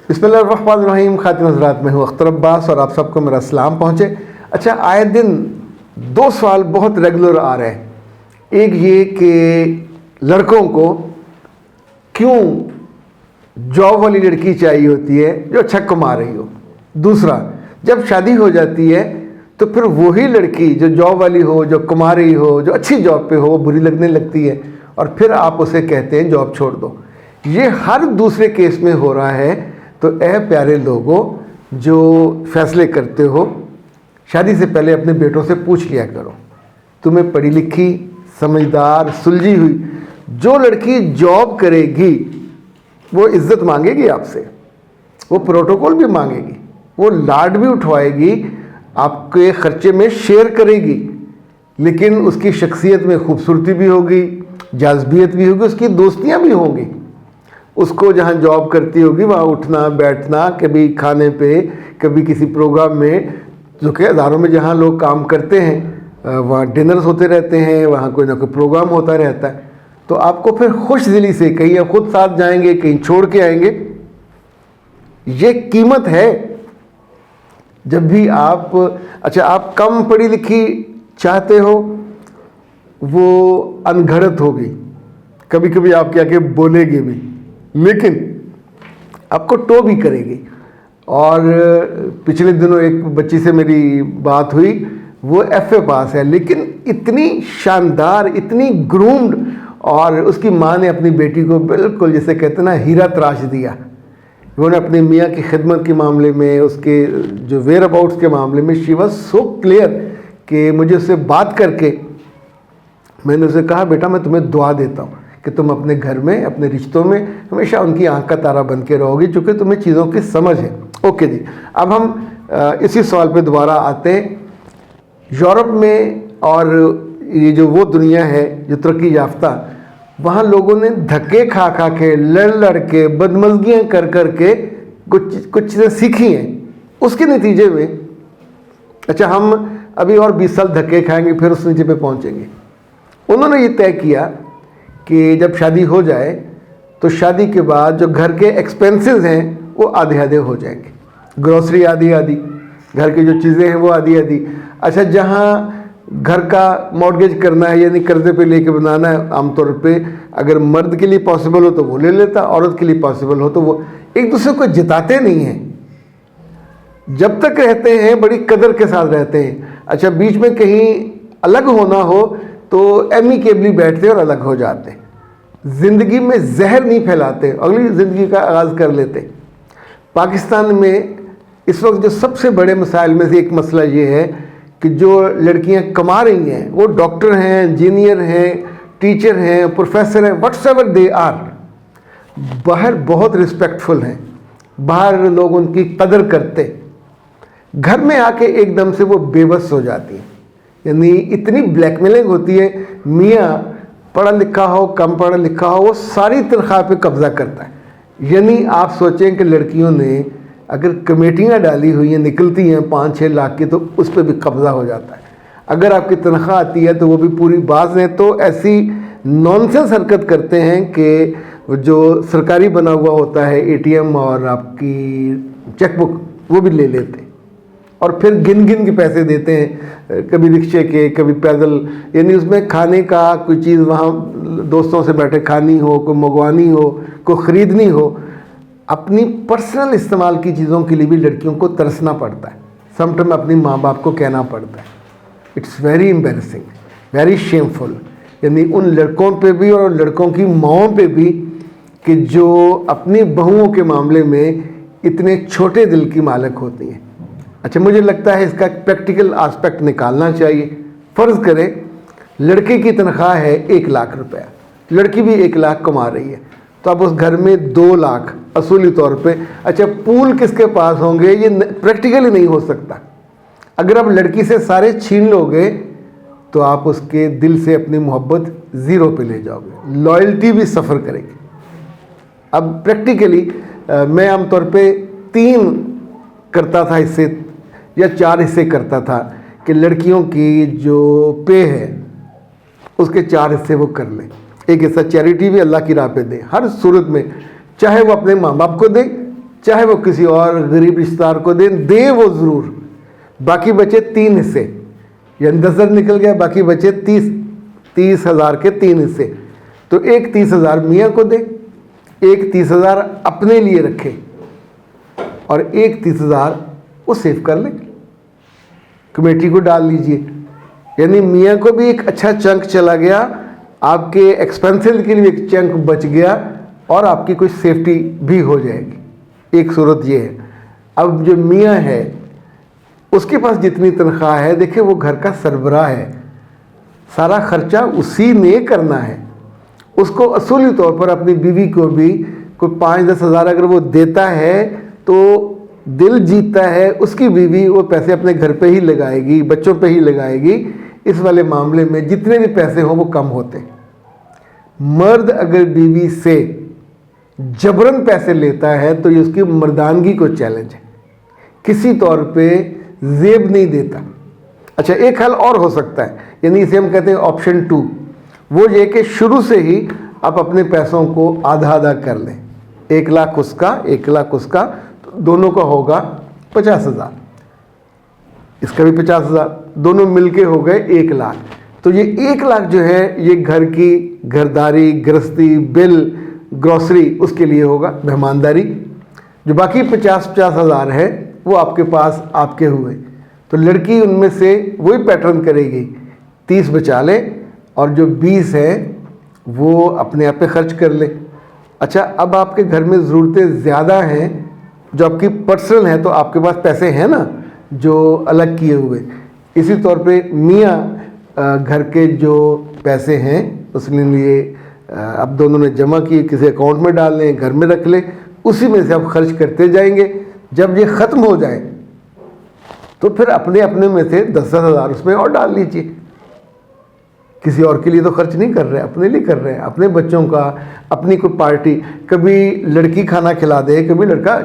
बिस्मिल्लाहिर्रहमानिर्रहीम। खातिन हज़रात, मैं हूँ अख्तर अब्बास और आप सबको मेरा सलाम पहुँचे। अच्छा, आए दिन दो सवाल बहुत रेगुलर आ रहे हैं। एक ये कि लड़कों को क्यों जॉब वाली लड़की चाहिए होती है जो अच्छा कमा रही हो। दूसरा, जब शादी हो जाती है तो फिर वही लड़की जो जॉब वाली हो, जो कमा रही हो, जो अच्छी जॉब पे हो, वो बुरी लगने लगती है और फिर आप उसे कहते हैं जॉब छोड़ दो। ये हर दूसरे केस में हो रहा है। तो ऐ प्यारे लोगों जो फैसले करते हो, शादी से पहले अपने बेटों से पूछ लिया करो, तुम्हें पढ़ी लिखी, समझदार, सुलझी हुई जो लड़की जॉब करेगी वो इज्जत मांगेगी आपसे, वो प्रोटोकॉल भी मांगेगी, वो लाड भी उठवाएगी, आपके खर्चे में शेयर करेगी, लेकिन उसकी शख्सियत में खूबसूरती भी होगी, जाज़बियत भी होगी, उसकी दोस्तियां भी होंगी। उसको जहाँ जॉब करती होगी वहाँ उठना बैठना, कभी खाने पे, कभी किसी प्रोग्राम में, जो कि हज़ारों में जहाँ लोग काम करते हैं वहाँ डिनर्स होते रहते हैं, वहाँ कोई ना कोई प्रोग्राम होता रहता है। तो आपको फिर खुश दिली से, कहीं आप खुद साथ जाएंगे, कहीं छोड़ के आएंगे। ये कीमत है। जब भी आप आप कम पढ़ी लिखी चाहते हो, वो अनघड़त होगी, कभी कभी आपके आके बोलेगी भी, लेकिन आपको टो भी करेगी। और पिछले दिनों एक बच्ची से मेरी बात हुई, वो FA पास है, लेकिन इतनी शानदार, इतनी ग्रूम्ड, और उसकी माँ ने अपनी बेटी को बिल्कुल जैसे कहते हैं ना हीरा तराश दिया। उन्होंने अपने मियाँ की खिदमत के मामले में, उसके जो वेयर अबाउट्स के मामले में शी वॉज सो क्लियर कि मुझे उससे बात करके मैंने उसे कहा, बेटा मैं तुम्हें दुआ देता हूँ कि तुम अपने घर में, अपने रिश्तों में हमेशा उनकी आंख का तारा बन के रहोगी, क्योंकि तुम्हें चीज़ों की समझ है। ओके जी, अब हम इसी सवाल पे दोबारा आते हैं। यूरोप में और ये जो वो दुनिया है जो तरक्की याफ्ता, वहाँ लोगों ने धक्के खा खा के, लड़ के, बदमज़गियाँ कर कर के कुछ चीज़ें सीखी हैं। उसके नतीजे में हम अभी और 20 साल धक्के खाएंगे, फिर उस नीचे पे पहुँचेंगे। उन्होंने ये तय किया कि जब शादी हो जाए तो शादी के बाद जो घर के एक्सपेंसेस हैं वो आधे आधे हो जाएंगे। ग्रोसरी आधी आधी, घर की जो चीज़ें हैं वो आधी आधी। जहाँ घर का मॉर्गेज करना है, यानी कर्जे पे लेके बनाना है, आमतौर पे अगर मर्द के लिए पॉसिबल हो तो वो ले लेता, औरत के लिए पॉसिबल हो तो वो। एक दूसरे को जिताते नहीं हैं, जब तक रहते हैं बड़ी कदर के साथ रहते हैं। बीच में कहीं अलग होना हो तो एमिकेबली बैठते और अलग हो जाते, ज़िंदगी में जहर नहीं फैलाते, अगली ज़िंदगी का आगाज़ कर लेते। पाकिस्तान में इस वक्त जो सबसे बड़े मसाइल में से एक मसला ये है कि जो लड़कियां कमा रही हैं वो डॉक्टर हैं, इंजीनियर हैं, टीचर हैं, प्रोफेसर हैं, व्हाट्सएवर दे आर, बाहर बहुत रिस्पेक्टफुल हैं, बाहर लोग उनकी कदर करते, घर में आके एकदम से वो बेबस हो जाती हैं। यानी इतनी ब्लैकमेलिंग होती है, मियाँ पढ़ा लिखा हो, कम पढ़ा लिखा हो, वो सारी तनख्वाह पे कब्ज़ा करता है। यानी आप सोचें कि लड़कियों ने अगर कमेटियाँ डाली हुई हैं, निकलती हैं 5-6 लाख की, तो उस पर भी कब्ज़ा हो जाता है। अगर आपकी तनख्वाह आती है तो वो भी पूरी बाज हैं। तो ऐसी नॉनसेंस हरकत करते हैं कि जो सरकारी बना हुआ होता है ATM और आपकी चेकबुक, वो भी ले लेते हैं और फिर गिन गिन के पैसे देते हैं, कभी रिक्शे के, कभी पैदल। यानी उसमें खाने का कोई चीज़ वहाँ दोस्तों से बैठे खानी हो, कोई मंगवानी हो, कोई ख़रीदनी हो, अपनी पर्सनल इस्तेमाल की चीज़ों के लिए भी लड़कियों को तरसना पड़ता है। समटाइम अपनी माँ बाप को कहना पड़ता है। It's very embarrassing, very shameful. यानी उन लड़कों पे भी और लड़कों की माँओं पे भी कि जो अपनी बहुओं के मामले में इतने छोटे दिल की मालिक होती हैं। मुझे लगता है इसका प्रैक्टिकल एस्पेक्ट निकालना चाहिए। फ़र्ज़ करें लड़के की तनख्वाह है 1 लाख रुपया, लड़की भी 1 लाख कमा रही है, तो अब उस घर में 2 लाख असूली तौर पे। पूल किसके पास होंगे, ये प्रैक्टिकली नहीं हो सकता। अगर आप लड़की से सारे छीन लोगे तो आप उसके दिल से अपनी मोहब्बत ज़ीरो पे ले जाओगे, लॉयल्टी भी सफ़र करेगी। अब प्रैक्टिकली मैं आमतौर पे 3 करता था हिस्से या 4 हिस्से करता था कि लड़कियों की जो पे है उसके 4 हिस्से वो कर लें। एक हिस्सा चैरिटी भी अल्लाह की राह पे दें, हर सूरत में, चाहे वो अपने माँ बाप को दें, चाहे वो किसी और गरीब रिश्तेदार को दें, दे वो ज़रूर। बाकी बचे 3 हिस्से, यानी 10,000 निकल गया, बाकी बचे 30,000 के 3 हिस्से। तो एक 30,000 मियाँ को दे, एक 30,000 अपने लिए रखे और एक 30,000 वो सेव कर ले, कमेटी को डाल लीजिए। यानी मियाँ को भी एक अच्छा चंक चला गया, आपके एक्सपेंसेस के लिए एक चंक बच गया और आपकी कुछ सेफ्टी भी हो जाएगी। एक सूरत ये है। अब जो मियाँ है उसके पास जितनी तनख्वाह है, देखिए वो घर का सरबराह है, सारा खर्चा उसी ने करना है। उसको असूली तौर पर अपनी बीवी को भी कोई 5-10 हज़ार अगर वो देता है तो दिल जीतता है, उसकी बीवी वो पैसे अपने घर पे ही लगाएगी, बच्चों पे ही लगाएगी। इस वाले मामले में जितने भी पैसे हों वो कम होते। मर्द अगर बीवी से जबरन पैसे लेता है तो ये उसकी मर्दानगी को चैलेंज है, किसी तौर पे जेब नहीं देता। अच्छा, एक हल और हो सकता है, यानी इसे हम कहते हैं ऑप्शन 2, वो ये कि शुरू से ही आप अपने पैसों को आधा आधा कर लें, 1 लाख उसका 1 लाख उसका, तो दोनों का होगा 50,000, इसका भी 50,000, दोनों मिलके हो गए 1 लाख। तो ये 1 लाख जो है ये घर की घरदारी, गृहस्थी, बिल, ग्रॉसरी उसके लिए होगा, मेहमानदारी। जो बाकी 50 हज़ार है वो आपके पास आपके हुए, तो लड़की उनमें से वही पैटर्न करेगी, 30 बचा ले और जो 20 है वो अपने आप पे खर्च कर ले। अच्छा, अब आपके घर में ज़रूरतें ज़्यादा हैं जो आपकी पर्सनल हैं, तो आपके पास पैसे हैं ना जो अलग किए हुए। इसी तौर पे मियाँ घर के जो पैसे हैं उसके लिए अब दोनों ने जमा किए, किसी अकाउंट में डाल लें, घर में रख लें, उसी में से आप खर्च करते जाएंगे। जब ये ख़त्म हो जाए तो फिर अपने अपने में से 10-10 हज़ार उसमें और डाल लीजिए। किसी और के लिए तो खर्च नहीं कर रहे, अपने लिए कर रहे हैं, अपने बच्चों का, अपनी कोई पार्टी। कभी लड़की खाना खिला दे, कभी लड़का